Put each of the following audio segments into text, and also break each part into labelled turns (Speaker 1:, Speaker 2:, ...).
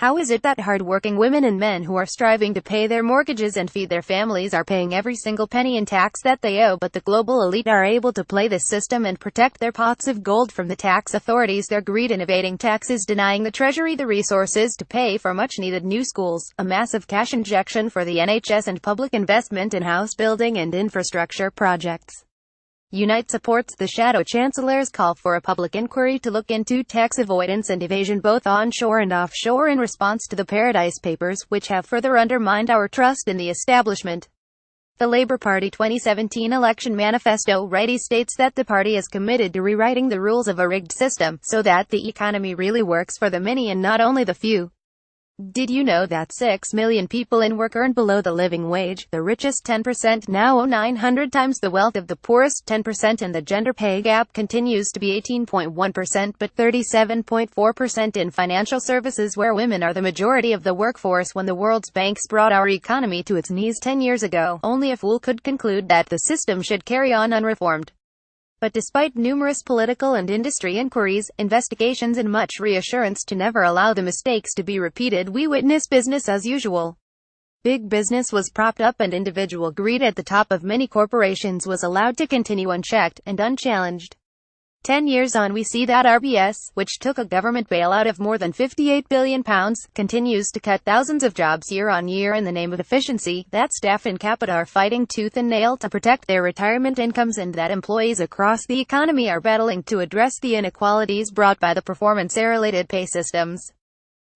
Speaker 1: How is it that hardworking women and men who are striving to pay their mortgages and feed their families are paying every single penny in tax that they owe, but the global elite are able to play this system and protect their pots of gold from the tax authorities? Their greed in evading taxes, denying the Treasury the resources to pay for much-needed new schools, a massive cash injection for the NHS, and public investment in house building and infrastructure projects. Unite supports the Shadow Chancellor's call for a public inquiry to look into tax avoidance and evasion both onshore and offshore in response to the Paradise Papers, which have further undermined our trust in the establishment. The Labour Party 2017 election manifesto rightly states that the party is committed to rewriting the rules of a rigged system, so that the economy really works for the many and not only the few. Did you know that 6 million people in work earn below the living wage? The richest 10% now own 900 times the wealth of the poorest 10%, and the gender pay gap continues to be 18.1% but 37.4% in financial services, where women are the majority of the workforce. When the world's banks brought our economy to its knees 10 years ago, only a fool could conclude that the system should carry on unreformed. But despite numerous political and industry inquiries, investigations, and much reassurance to never allow the mistakes to be repeated, we witness business as usual. Big business was propped up and individual greed at the top of many corporations was allowed to continue unchecked and unchallenged. 10 years on, we see that RBS, which took a government bailout of more than £58 billion, continues to cut thousands of jobs year on year in the name of efficiency, that staff in Capita are fighting tooth and nail to protect their retirement incomes, and that employees across the economy are battling to address the inequalities brought by the performance-related pay systems.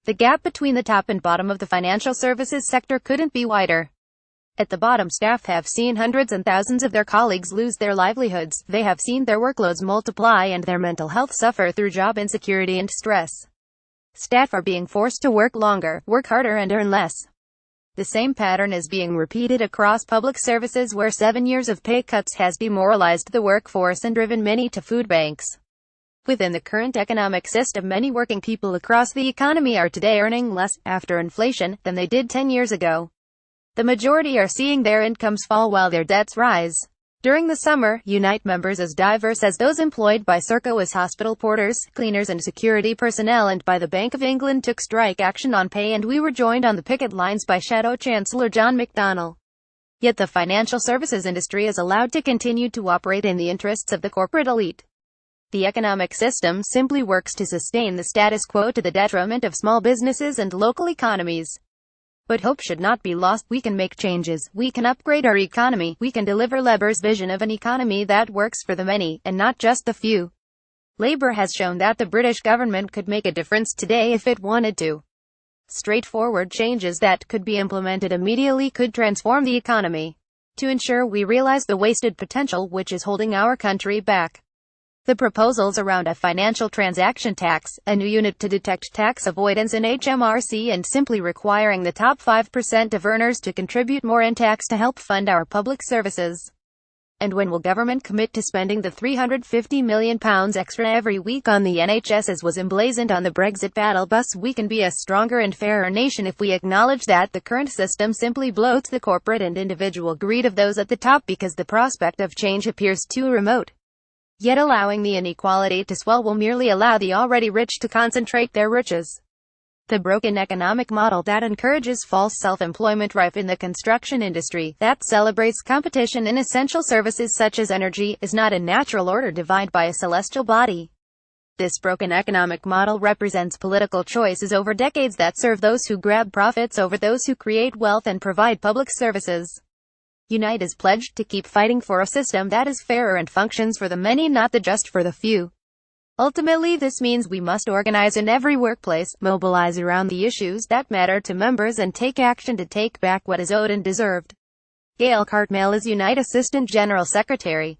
Speaker 1: The gap between the top and bottom of the financial services sector couldn't be wider. At the bottom, staff have seen hundreds and thousands of their colleagues lose their livelihoods. They have seen their workloads multiply and their mental health suffer through job insecurity and stress. Staff are being forced to work longer, work harder, and earn less. The same pattern is being repeated across public services, where 7 years of pay cuts has demoralized the workforce and driven many to food banks. Within the current economic system, many working people across the economy are today earning less, after inflation, than they did 10 years ago. The majority are seeing their incomes fall while their debts rise. During the summer, Unite members as diverse as those employed by Serco as hospital porters, cleaners, and security personnel, and by the Bank of England took strike action on pay, and we were joined on the picket lines by Shadow Chancellor John McDonnell. Yet the financial services industry is allowed to continue to operate in the interests of the corporate elite. The economic system simply works to sustain the status quo to the detriment of small businesses and local economies. But hope should not be lost. We can make changes. We can upgrade our economy. We can deliver Labour's vision of an economy that works for the many, and not just the few. Labour has shown that the British government could make a difference today if it wanted to. Straightforward changes that could be implemented immediately could transform the economy. To ensure we realize the wasted potential which is holding our country back. The proposals around a financial transaction tax, a new unit to detect tax avoidance in HMRC, and simply requiring the top 5% of earners to contribute more in tax to help fund our public services. And when will government commit to spending the £350 million extra every week on the NHS, as was emblazoned on the Brexit battle bus? We can be a stronger and fairer nation if we acknowledge that the current system simply bloats the corporate and individual greed of those at the top, because the prospect of change appears too remote. Yet allowing the inequality to swell will merely allow the already rich to concentrate their riches. The broken economic model that encourages false self-employment rife in the construction industry, that celebrates competition in essential services such as energy, is not a natural order divine by a celestial body. This broken economic model represents political choices over decades that serve those who grab profits over those who create wealth and provide public services. Unite is pledged to keep fighting for a system that is fairer and functions for the many, not just for the few. Ultimately, this means we must organize in every workplace, mobilize around the issues that matter to members, and take action to take back what is owed and deserved. Gail Cartmel is Unite Assistant General Secretary.